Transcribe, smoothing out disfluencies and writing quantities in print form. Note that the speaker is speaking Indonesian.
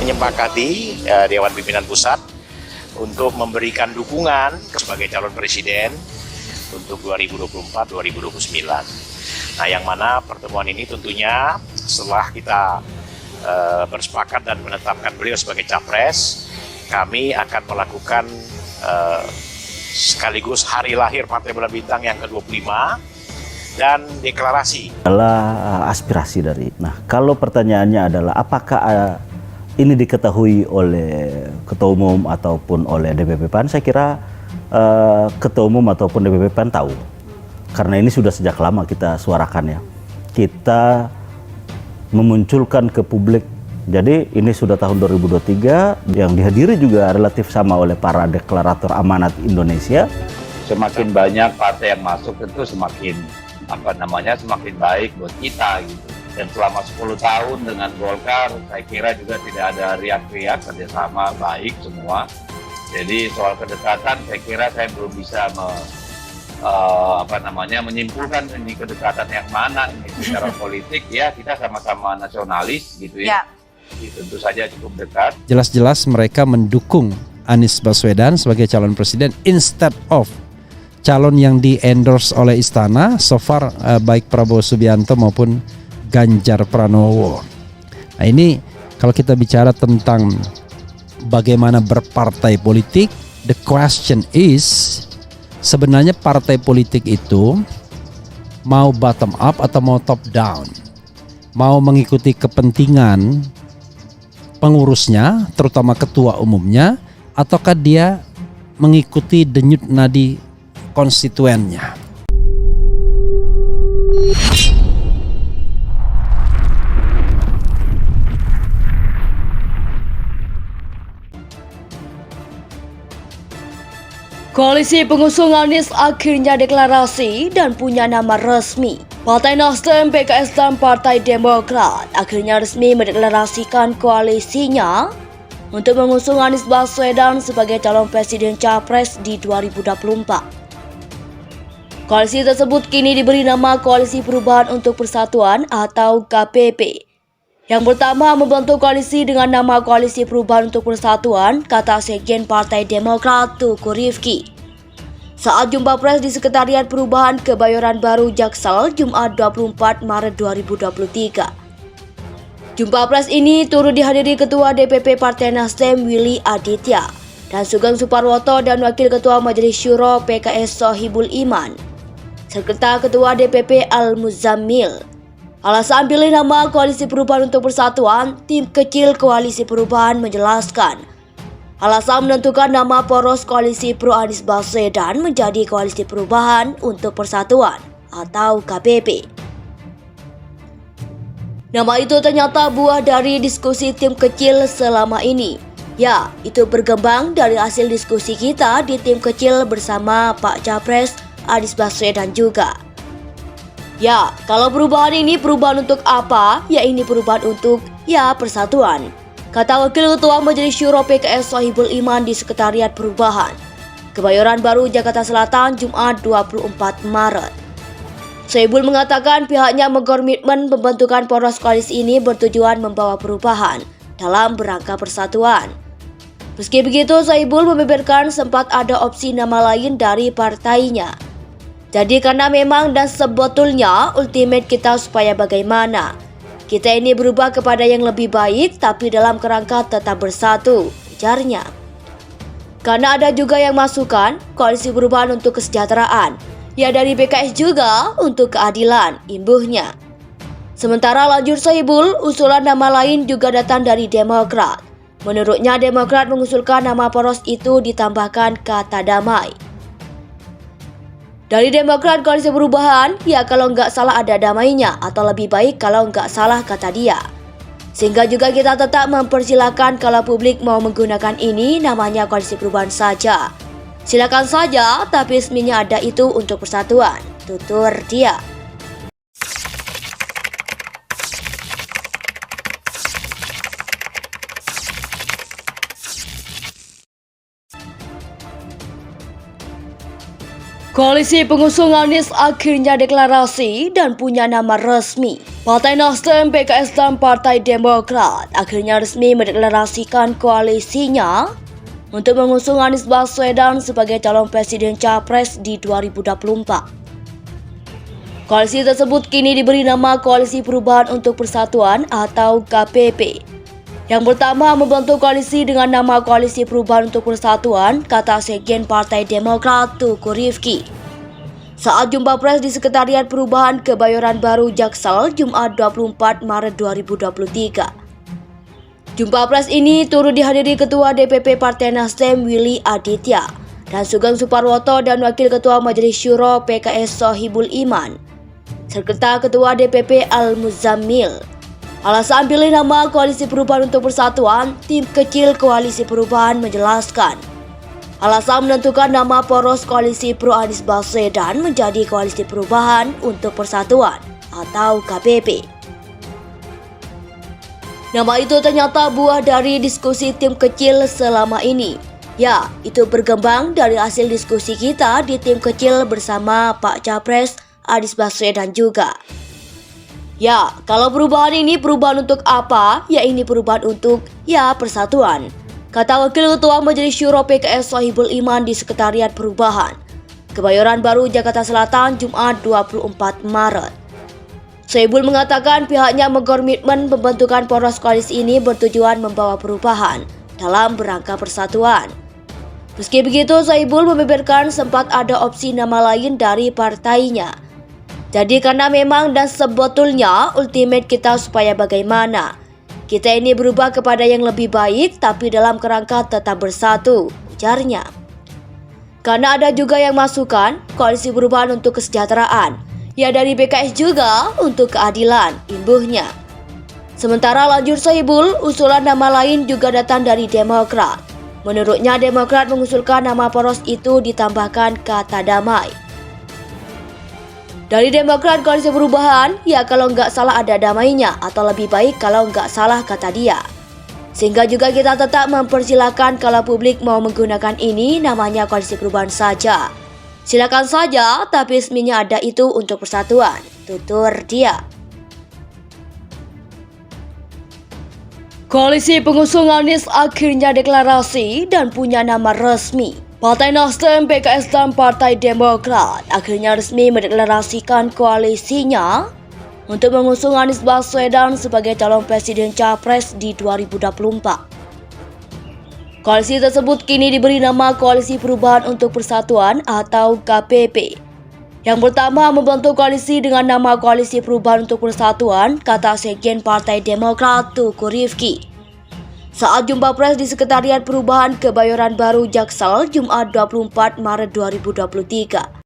menyepakati Dewan Pimpinan Pusat untuk memberikan dukungan sebagai calon presiden untuk 2024-2029. Nah, yang mana pertemuan ini tentunya setelah kita bersepakat dan menetapkan beliau sebagai capres, kami akan melakukan sekaligus hari lahir Partai Bulan Bintang yang ke-25 dan deklarasi. Adalah aspirasi dari. Nah, kalau pertanyaannya adalah apakah ini diketahui oleh Ketua Umum ataupun oleh DPP PAN, saya kira Ketua Umum ataupun DPP PAN tahu. Karena ini sudah sejak lama kita suarakan ya. Kita memunculkan ke publik. Jadi ini sudah tahun 2023 yang dihadiri juga relatif sama oleh para deklarator amanat Indonesia. Semakin banyak partai yang masuk tentu semakin semakin baik buat kita gitu. Dan selama 10 tahun dengan Golkar, saya kira juga tidak ada riak-riak, kerjasama baik semua. Jadi soal kedekatan, saya kira saya belum bisa menyimpulkan ini kedekatan yang mana ini secara politik. Ya, kita sama-sama nasionalis gitu ya. Jadi, tentu saja cukup dekat. Jelas-jelas mereka mendukung Anies Baswedan sebagai calon presiden instead of calon yang di-endorse oleh Istana, so far baik Prabowo Subianto maupun Ganjar Pranowo. Nah, ini kalau kita bicara tentang bagaimana berpartai politik, the question is sebenarnya partai politik itu mau bottom up atau mau top down, mau mengikuti kepentingan pengurusnya, terutama ketua umumnya, ataukah dia mengikuti denyut nadi konstituennya. Koalisi pengusung Anies akhirnya deklarasi dan punya nama resmi. Partai Nasdem, PKS dan Partai Demokrat akhirnya resmi mendeklarasikan koalisinya untuk mengusung Anies Baswedan sebagai calon presiden capres di 2024. Koalisi tersebut kini diberi nama Koalisi Perubahan untuk Persatuan atau KPP. Yang pertama membentuk koalisi dengan nama Koalisi Perubahan untuk Persatuan, kata Sekjen Partai Demokrat Tuku Rifki saat jumpa pers di Sekretariat Perubahan Kebayoran Baru Jaksel Jumat 24 Maret 2023. Jumpa pers ini turut dihadiri Ketua DPP Partai Nasdem Willy Aditya dan Sugeng Suparwoto dan Wakil Ketua Majelis Syuro PKS Sohibul Iman serta Ketua DPP Al-Muzammil. Alasan pilih nama Koalisi Perubahan untuk Persatuan, tim kecil Koalisi Perubahan menjelaskan. Alasan menentukan nama poros Koalisi Pro Anies Baswedan menjadi Koalisi Perubahan untuk Persatuan atau KPP. Nama itu ternyata buah dari diskusi tim kecil selama ini. Ya, itu berkembang dari hasil diskusi kita di tim kecil bersama Pak Capres Anies Baswedan juga. Ya, kalau perubahan ini perubahan untuk apa? Ya ini perubahan untuk persatuan. Kata Wakil Ketua Majelis Syuro PKS Sohibul Iman di Sekretariat Perubahan Kebayoran Baru Jakarta Selatan Jumat 24 Maret. Sohibul mengatakan pihaknya mengkomitmen pembentukan poros koalisi ini bertujuan membawa perubahan dalam kerangka persatuan. Meski begitu, Sohibul membeberkan sempat ada opsi nama lain dari partainya. Jadi karena memang dan sebetulnya ultimate kita supaya bagaimana kita ini berubah kepada yang lebih baik tapi dalam kerangka tetap bersatu, ujarnya. Karena ada juga yang masukan Koalisi Perubahan untuk Kesejahteraan, ya dari PKS juga untuk keadilan, imbuhnya. Sementara lanjut Sohibul, usulan nama lain juga datang dari Demokrat. Menurutnya Demokrat mengusulkan nama poros itu ditambahkan kata damai. Dari Demokrat Koalisi Perubahan, ya kalau nggak salah ada damainya atau lebih baik kalau nggak salah kata dia. Sehingga juga kita tetap mempersilahkan kalau publik mau menggunakan ini namanya Koalisi Perubahan saja. Silakan saja, tapi resminya ada itu untuk persatuan, tutur dia. Koalisi pengusung Anies akhirnya deklarasi dan punya nama resmi. Partai Nasdem, PKS dan Partai Demokrat akhirnya resmi mendeklarasikan koalisinya untuk mengusung Anies Baswedan sebagai calon presiden capres di 2024. Koalisi tersebut kini diberi nama Koalisi Perubahan untuk Persatuan atau KPP. Yang pertama membentuk koalisi dengan nama Koalisi Perubahan untuk Persatuan, kata Sekjen Partai Demokrat Tuku Rifki saat jumpa pers di Sekretariat Perubahan Kebayoran Baru Jaksel, Jumat 24 Maret 2023. Jumpa pers ini turut dihadiri Ketua DPP Partai Nasdem Willy Aditya dan Sugeng Suparwoto dan Wakil Ketua Majelis Syuro PKS Sohibul Iman, serta Ketua DPP Al-Muzammil. Alasan pilih nama Koalisi Perubahan untuk Persatuan, tim kecil Koalisi Perubahan menjelaskan. Alasan menentukan nama poros Koalisi Pro Anies Baswedan menjadi Koalisi Perubahan untuk Persatuan atau KPP. Nama itu ternyata buah dari diskusi tim kecil selama ini. Ya, itu berkembang dari hasil diskusi kita di tim kecil bersama Pak Capres Anies Baswedan juga. Ya, kalau perubahan ini perubahan untuk apa? Ya ini perubahan untuk persatuan. Kata Wakil Ketua Majelis Syuro PKS Sohibul Iman di Sekretariat Perubahan Kebayoran Baru Jakarta Selatan Jumat 24 Maret. Sohibul mengatakan pihaknya mengkomitmen pembentukan poros koalisi ini bertujuan membawa perubahan dalam kerangka persatuan. Meski begitu, Sohibul membeberkan sempat ada opsi nama lain dari partainya. Jadi karena memang dan sebetulnya ultimate kita supaya bagaimana? Kita ini berubah kepada yang lebih baik tapi dalam kerangka tetap bersatu, ujarnya. Karena ada juga yang masukkan Koalisi Perubahan untuk Kesejahteraan, ya dari PKS juga untuk keadilan, imbuhnya. Sementara lanjut Sohibul, usulan nama lain juga datang dari Demokrat. Menurutnya Demokrat mengusulkan nama poros itu ditambahkan kata damai. Dari Demokrat Koalisi Perubahan, ya kalau nggak salah ada damainya atau lebih baik kalau nggak salah kata dia. Sehingga juga kita tetap mempersilahkan kalau publik mau menggunakan ini namanya Koalisi Perubahan saja. Silakan saja, tapi resminya ada itu untuk persatuan, tutur dia. Koalisi pengusung Anies akhirnya deklarasi dan punya nama resmi. Partai Nasdem, PKS dan Partai Demokrat akhirnya resmi mendeklarasikan koalisinya untuk mengusung Anies Baswedan sebagai calon presiden capres di 2024. Koalisi tersebut kini diberi nama Koalisi Perubahan untuk Persatuan atau KPP. Yang pertama membentuk koalisi dengan nama Koalisi Perubahan untuk Persatuan, kata Sekjen Partai Demokrat Tuku Rifki saat jumpa pers di Sekretariat Perubahan Kebayoran Baru Jaksel, Jumat 24 Maret 2023.